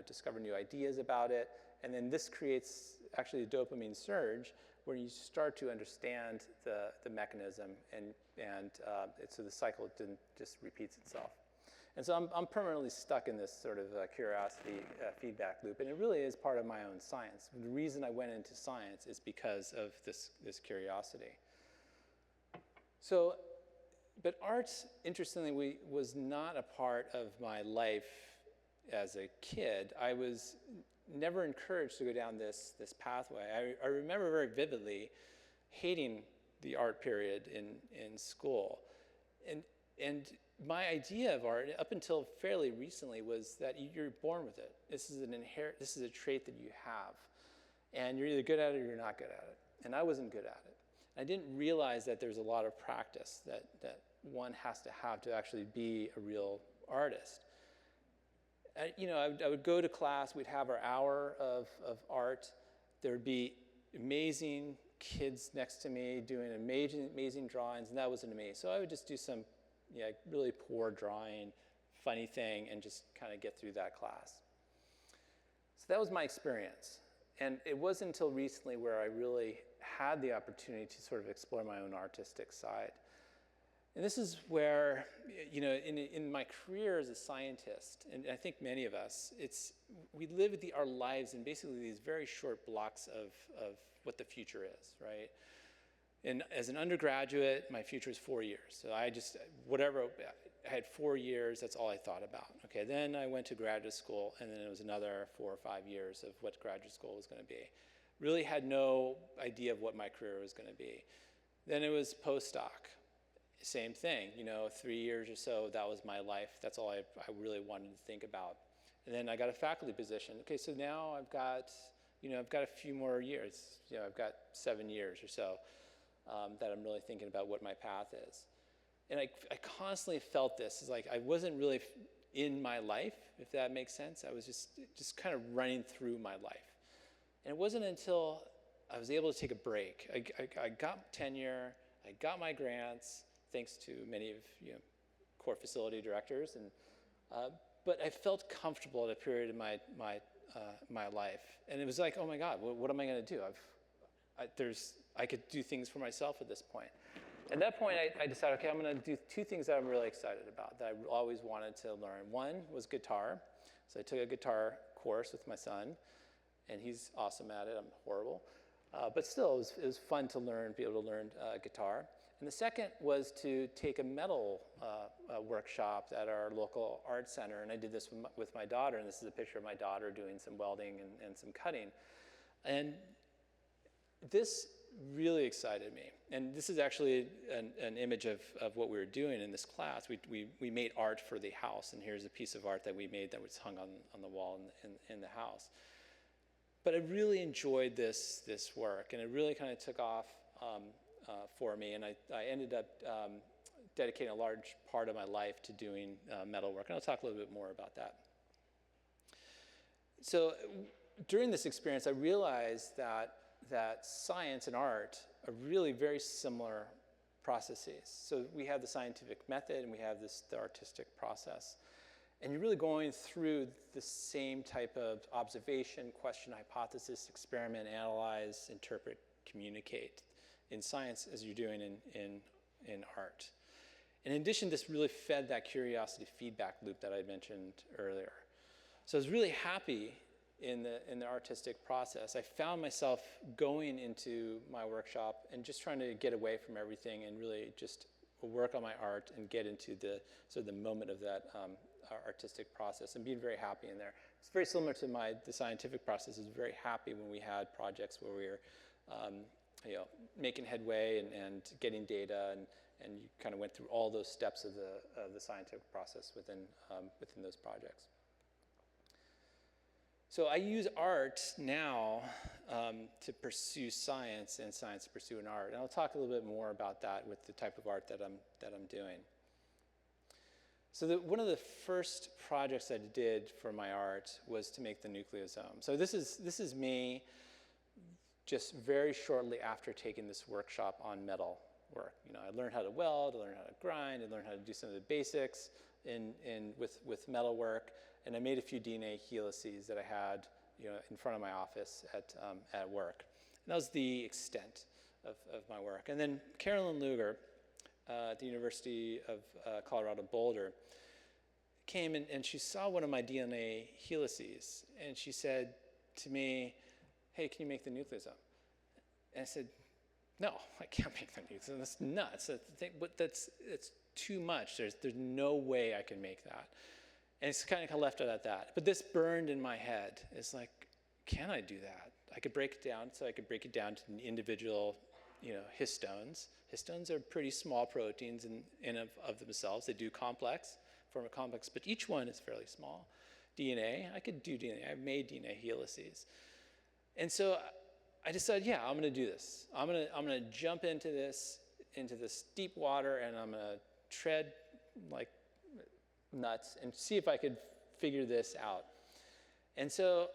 discover new ideas about it, and then this creates actually a dopamine surge where you start to understand the mechanism, and so the cycle just repeats itself. And so I'm permanently stuck in this sort of curiosity feedback loop, and it really is part of my own science. The reason I went into science is because of this curiosity. So, but art, interestingly, was not a part of my life as a kid. I was never encouraged to go down this pathway. I remember very vividly hating the art period in school. And And my idea of art, up until fairly recently, was that you're born with it. This is a trait that you have. And you're either good at it or you're not good at it. And I wasn't good at it. I didn't realize that there's a lot of practice that one has to have to actually be a real artist. I would go to class, we'd have our hour of art. There would be amazing kids next to me doing amazing drawings, and that wasn't me. So I would just do some really poor drawing, funny thing, and just kind of get through that class. So that was my experience. And it wasn't until recently where I really had the opportunity to sort of explore my own artistic side. And this is where, in my career as a scientist, and I think many of us, we live our lives in basically these very short blocks of what the future is, right? And as an undergraduate, my future is 4 years. So I had 4 years, that's all I thought about. Okay, then I went to graduate school, and then it was another 4 or 5 years of what graduate school was going to be. Really had no idea of what my career was going to be. Then it was postdoc. Same thing, 3 years or so, that was my life. That's all I really wanted to think about. And then I got a faculty position. Okay, so now I've got a few more years. I've got 7 years or so that I'm really thinking about what my path is. And I constantly felt this. It's like I wasn't really in my life, if that makes sense. I was just kind of running through my life. And it wasn't until I was able to take a break. I got tenure, I got my grants, thanks to many of core facility directors, but I felt comfortable at a period in my life, and it was like, oh my God, what am I going to do? I could do things for myself at this point. At that point, I decided, okay, I'm going to do 2 things that I'm really excited about that I always wanted to learn. One was guitar, so I took a guitar course with my son, and he's awesome at it. I'm horrible, but still, it was fun to be able to learn guitar. And the second was to take a metal workshop at our local art center, and I did this with my daughter, and this is a picture of my daughter doing some welding and some cutting. And this really excited me. And this is actually an image of what we were doing in this class. We made art for the house, and here's a piece of art that we made that was hung on the wall in the house. But I really enjoyed this work, and it really kind of took off for me, and I ended up dedicating a large part of my life to doing metal work, and I'll talk a little bit more about that. So during this experience, I realized that science and art are really very similar processes. So we have the scientific method, and we have the artistic process. And you're really going through the same type of observation, question, hypothesis, experiment, analyze, interpret, communicate in science as you're doing in art. In addition, this really fed that curiosity feedback loop that I mentioned earlier. So I was really happy in the artistic process. I found myself going into my workshop and just trying to get away from everything and really just work on my art and get into the moment of that artistic process and being very happy in there. It's very similar to the scientific process. I was very happy when we had projects where we were making headway and getting data, and you kind of went through all those steps of the scientific process within those projects. So I use art now to pursue science, and science to pursue an art. And I'll talk a little bit more about that with the type of art that I'm doing. So one of the first projects I did for my art was to make the nucleosome. So this is me just very shortly after taking this workshop on metal work. I learned how to weld, I learned how to grind, I learned how to do some of the basics with metal work, and I made a few DNA helices that I had in front of my office at work. And that was the extent of my work. And then Carolyn Luger at the University of Colorado Boulder came and she saw one of my DNA helices, and she said to me, hey, can you make the nucleosome? And I said, no, I can't make the nucleosome. That's nuts. But it's too much. There's no way I can make that. And it's kind of left it at that. But this burned in my head. It's like, can I do that? I could break it down, so I could break it down to individual histones. Histones are pretty small proteins in of themselves. They do form a complex, but each one is fairly small. DNA, I could do DNA. I've made DNA helices. And so I decided, yeah, I'm going to do this. I'm going to jump into this deep water, and I'm going to tread like nuts and see if I could figure this out. And so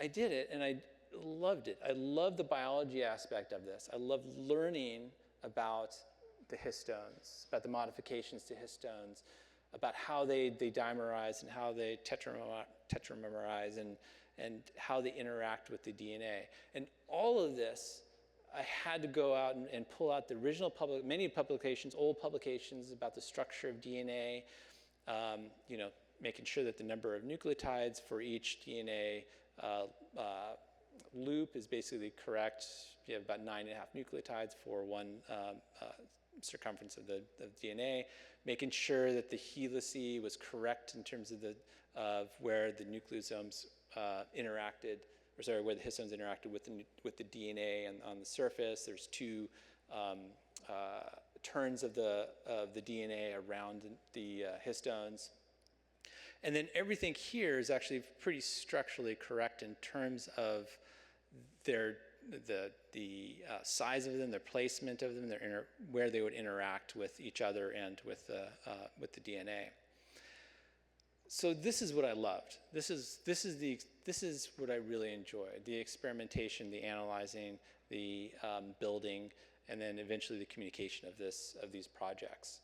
I did it, and I loved it. I loved the biology aspect of this. I loved learning about the histones, about the modifications to histones, about how they dimerize and how they tetramerize and how they interact with the DNA. And all of this, I had to go out and pull out the original many publications, old publications about the structure of DNA, making sure that the number of nucleotides for each DNA loop is basically correct. You have about 9.5 nucleotides for one circumference of the DNA, making sure that the helice was correct in terms of where the nucleosomes interacted, where the histones interacted with the DNA on the surface. There's two turns of the DNA around the histones. And then everything here is actually pretty structurally correct in terms of the size of them, their placement of them, where they would interact with each other and with the DNA. So this is what I loved. This is what I really enjoyed: the experimentation, the analyzing, the building, and then eventually the communication of these projects.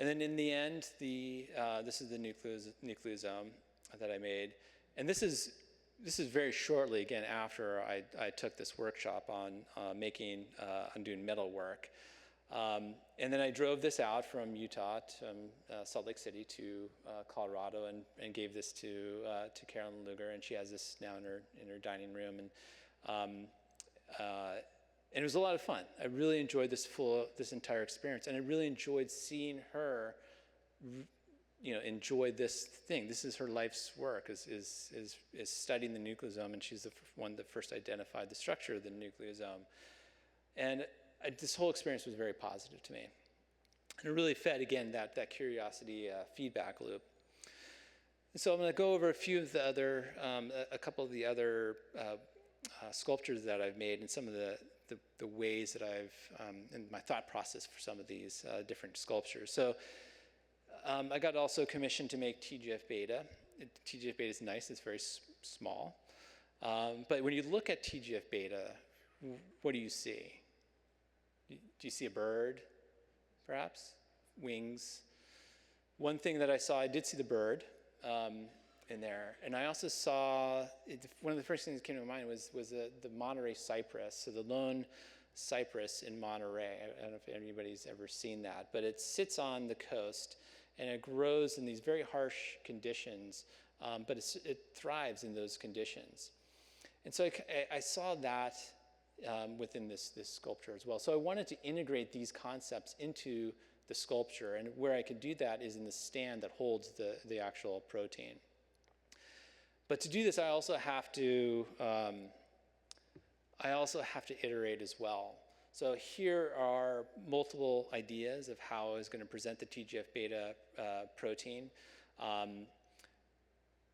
And then in the end, this is the nucleosome that I made, and this is very shortly, again, after I took this workshop on doing metal work. And then I drove this out from Utah to Salt Lake City to Colorado and gave this to Carolyn Luger, and she has this now in her dining room. And it was a lot of fun. I really enjoyed this entire experience, and I really enjoyed seeing her enjoy this thing. This is her life's work, is studying the nucleosome, and she's the one that first identified the structure of the nucleosome. And this whole experience was very positive to me. And it really fed, again, that curiosity feedback loop. And so I'm going to go over a couple of the other sculptures that I've made, and some of the ways that and my thought process for some of these different sculptures. So I got also commissioned to make TGF-beta. TGF-beta is nice, it's very small. But when you look at TGF-beta, what do you see? Do you see a bird, perhaps? Wings? One thing that I did see the bird in there. And I also saw, one of the first things that came to mind was the Monterey cypress, so the lone cypress in Monterey. I don't know if anybody's ever seen that, but it sits on the coast, and it grows in these very harsh conditions, but it thrives in those conditions. And so I saw that within this sculpture as well. So I wanted to integrate these concepts into the sculpture, and where I could do that is in the stand that holds the actual protein. But to do this, I also have to iterate as well. So here are multiple ideas of how I was going to present the TGF-beta protein.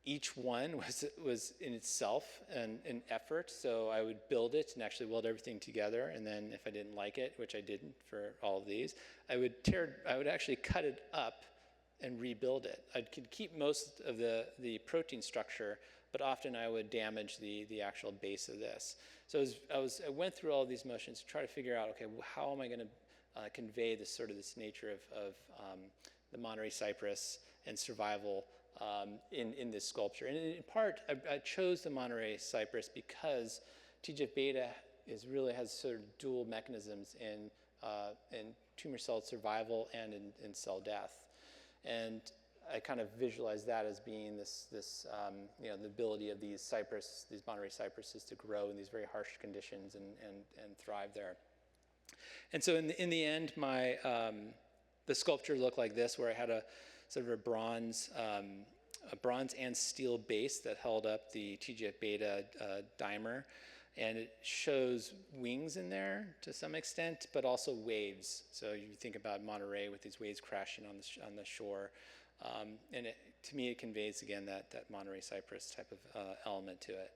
Each one was in itself an effort, so I would build it and actually weld everything together, and then if I didn't like it, which I didn't for all of these, I would actually cut it up and rebuild it. I could keep most of the protein structure, but often I would damage the actual base of this. So I went through all these motions to try to figure out, okay, how am I going to convey this nature of the Monterey cypress and survival in this sculpture. And in part, I chose the Monterey cypress because TGF-beta has sort of dual mechanisms in tumor cell survival and in cell death. And I kind of visualize that as being the ability of these Monterey cypresses to grow in these very harsh conditions and thrive there. And so in the end, the sculpture looked like this, where I had a sort of a bronze and steel base that held up the TGF-beta dimer. And it shows wings in there to some extent, but also waves. So you think about Monterey with these waves crashing on the shore. And to me, it conveys, again, that Monterey Cypress type of element to it.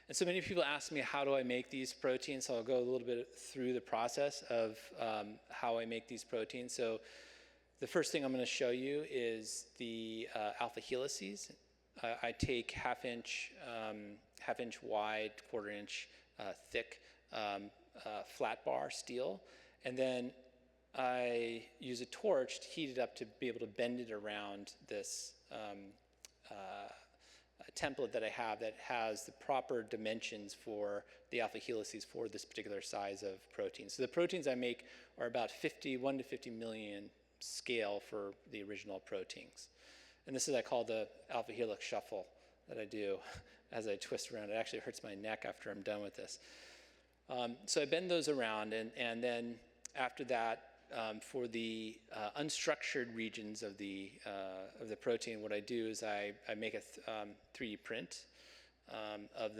And so many people ask me, how do I make these proteins? So I'll go a little bit through the process of how I make these proteins. So the first thing I'm going to show you is the alpha helices. I take half-inch wide, quarter-inch thick flat bar steel, and then I use a torch to heat it up to be able to bend it around this template that I have that has the proper dimensions for the alpha helices for this particular size of protein. So the proteins I make are about 1 to 50 million scale for the original proteins. And this is, I call the alpha helix shuffle that I do as I twist around. It actually hurts my neck after I'm done with this. So I bend those around, and then after that, for the unstructured regions of the protein, what I do is I make a 3D print of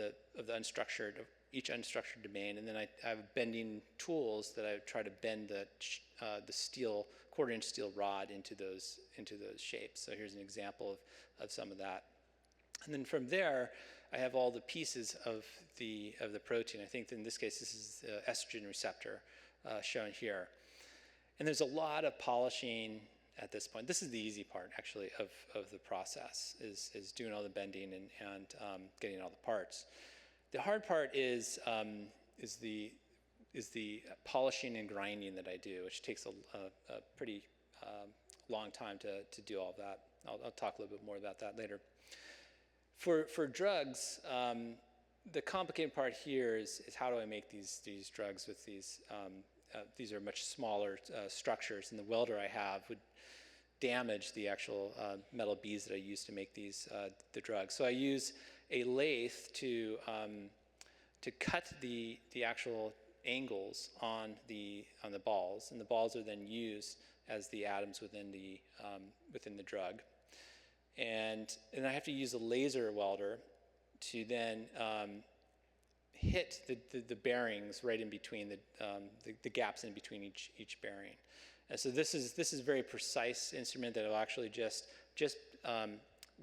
each unstructured domain, and then I have bending tools that I try to bend the steel, quarter-inch steel rod into those shapes. So here's an example of some of that. And then from there, I have all the pieces of the protein. I think in this case, this is the estrogen receptor shown here. And there's a lot of polishing at this point. This is the easy part, actually, of the process, is doing all the bending and getting all the parts. The hard part is the polishing and grinding that I do, which takes a pretty long time to do all that. I'll talk a little bit more about that later. For drugs, the complicated part here is how do I make these drugs with these. These are much smaller structures, and the welder I have would damage the actual metal beads that I use to make the drugs. So I use a lathe to cut the actual angles on the balls, and the balls are then used as the atoms within the drug. And I have to use a laser welder to then hit the bearings right in between the gaps in between each bearing. And so this is a very precise instrument that will actually just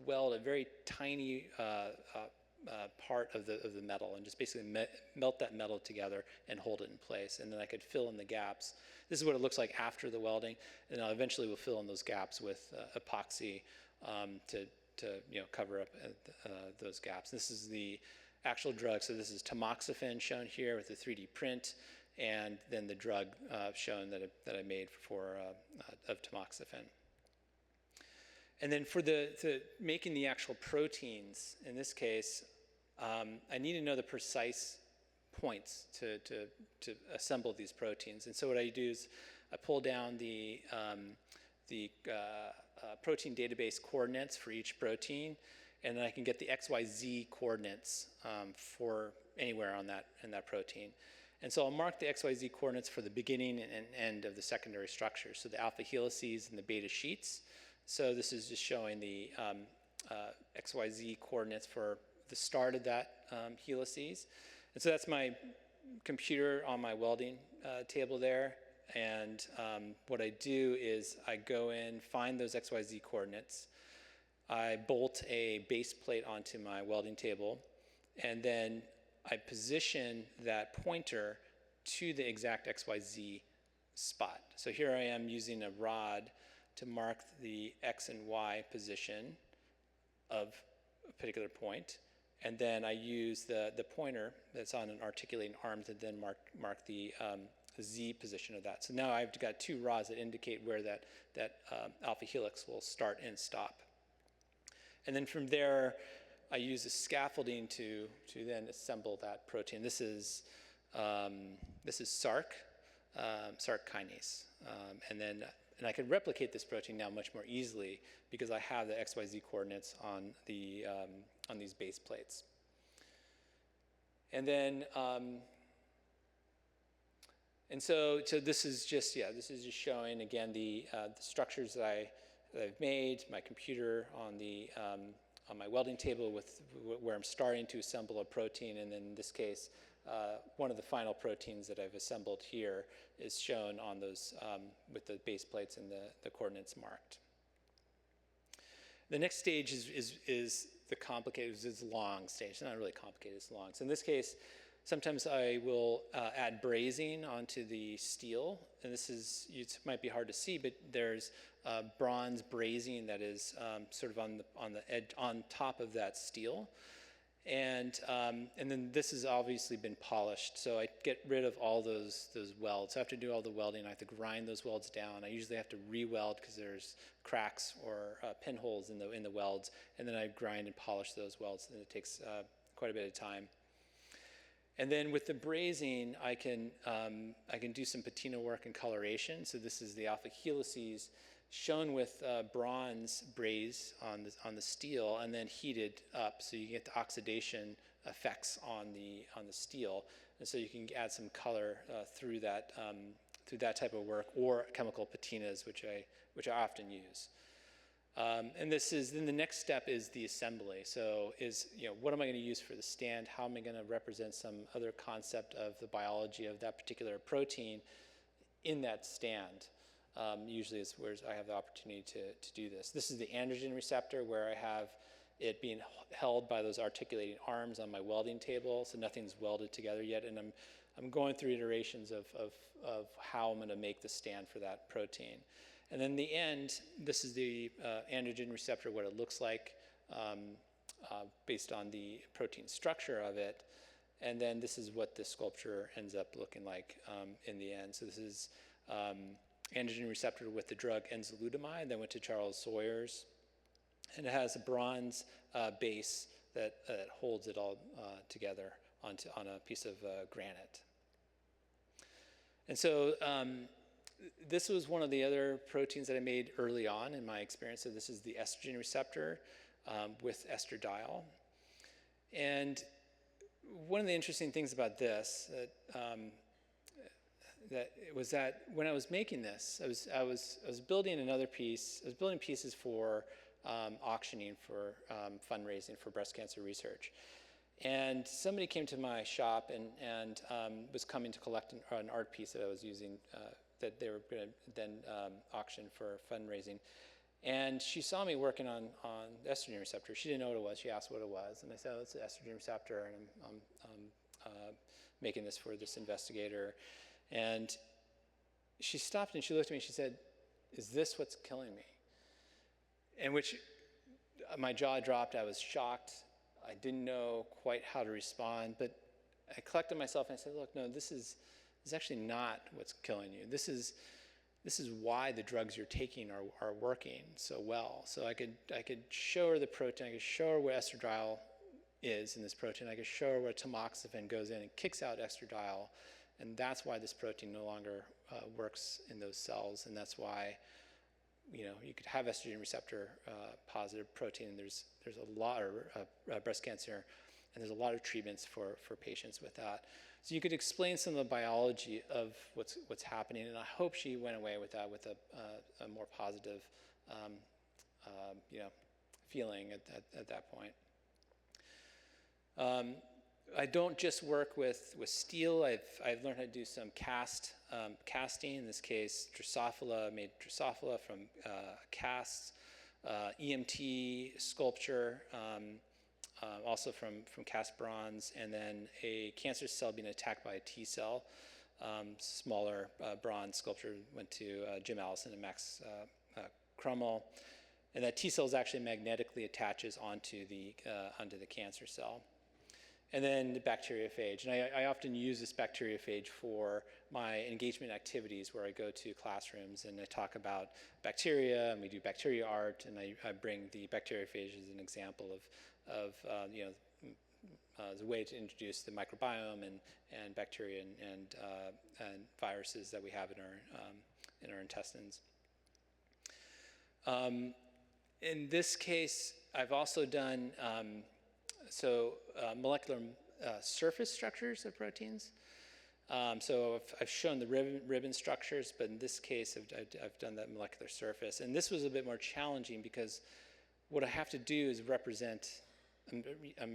weld a very tiny part of the metal and just basically melt that metal together and hold it in place. And then I could fill in the gaps. This is what it looks like after the welding, and I eventually will fill in those gaps with epoxy to cover up those gaps. This is the actual drug. So this is tamoxifen shown here with the 3D print, and then the drug shown that I made of tamoxifen. And then for making the actual proteins, in this case, I need to know the precise points to assemble these proteins. And so what I do is I pull down the protein database coordinates for each protein, and then I can get the XYZ coordinates for anywhere in that protein. And so I'll mark the XYZ coordinates for the beginning and end of the secondary structures, so the alpha helices and the beta sheets. So this is just showing the XYZ coordinates for the start of that helices. And so that's my computer on my welding table there. And what I do is I go in, find those XYZ coordinates. I bolt a base plate onto my welding table, and then I position that pointer to the exact XYZ spot. So here I am using a rod to mark the X and Y position of a particular point, and then I use the pointer that's on an articulating arm to then mark the Z position of that. So now I've got two rods that indicate where that alpha helix will start and stop. And then from there, I use a scaffolding to then assemble that protein. This is SARC kinase, and I can replicate this protein now much more easily because I have the XYZ coordinates on these base plates. And then so this is just showing again the structures that I've made, my computer on the my welding table where I'm starting to assemble a protein, and then in this case, one of the final proteins that I've assembled here is shown on those with the base plates and the coordinates marked. The next stage is the complicated, is long stage. It's not really complicated, it's long. So in this case, sometimes I will add brazing onto the steel, and this is, it might be hard to see, but there's bronze brazing that is sort of on the edge, on top of that steel. And then this has obviously been polished, so I get rid of all those welds. So after doing all the welding, I have to grind those welds down. I usually have to re-weld because there's cracks or pinholes in the welds, and then I grind and polish those welds, and it takes quite a bit of time. And then with the brazing, I can do some patina work and coloration. So this is the alpha helices shown with bronze braze on the steel and then heated up, so you get the oxidation effects on the steel, and so you can add some color through that type of work, or chemical patinas, which I often use. And then the next step is the assembly. So what am I going to use for the stand? How am I going to represent some other concept of the biology of that particular protein in that stand? Usually is where I have the opportunity to do this. This is the androgen receptor, where I have it being held by those articulating arms on my welding table, so nothing's welded together yet, and I'm going through iterations of how I'm going to make the stand for that protein. And then in the end, this is the androgen receptor, what it looks like based on the protein structure of it. And then this is what the sculpture ends up looking like in the end. So this is androgen receptor with the drug enzalutamide that went to Charles Sawyer's. And it has a bronze base that holds it all together on a piece of granite. And so this was one of the other proteins that I made early on in my experience. So this is the estrogen receptor with estradiol. And one of the interesting things about this was that when I was making this, I was building another piece. I was building pieces for auctioning for fundraising for breast cancer research. And somebody came to my shop and was coming to collect an art piece that I was using that they were going to then auction for fundraising. And she saw me working on the estrogen receptor. She didn't know what it was. She asked what it was. And I said, oh, it's the estrogen receptor, and I'm making this for this investigator. And she stopped and she looked at me and she said, is this what's killing me? And which my jaw dropped. I was shocked. I didn't know quite how to respond, but I collected myself and I said, look, no, this is actually not what's killing you. This is why the drugs you're taking are working so well. So I could show her the protein. I could show her what estradiol is in this protein. I could show her where tamoxifen goes in and kicks out estradiol, and that's why this protein no longer works in those cells, and that's why you could have estrogen receptor positive protein. And there's a lot of breast cancer, and there's a lot of treatments for patients with that. So you could explain some of the biology of what's happening, and I hope she went away with that with a more positive feeling at that point. I don't just work with steel. I've learned how to do some casting. In this case, Drosophila. I made Drosophila from casts, EMT sculpture, also from cast bronze, and then a cancer cell being attacked by a T cell. Smaller bronze sculpture went to Jim Allison and Max Krummel, and that T cell actually magnetically attaches onto the cancer cell. And then the bacteriophage. And I often use this bacteriophage for my engagement activities where I go to classrooms and I talk about bacteria, and we do bacteria art, and I bring the bacteriophage as an example of as a way to introduce the microbiome and bacteria and viruses that we have in our intestines. In this case, I've also done molecular surface structures of proteins. So I've shown the ribbon structures, but in this case, I've done that molecular surface. And this was a bit more challenging because what I have to do is I'm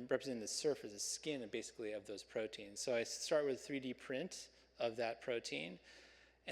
representing the surface, the skin, basically, of those proteins. So I start with a 3D print of that protein.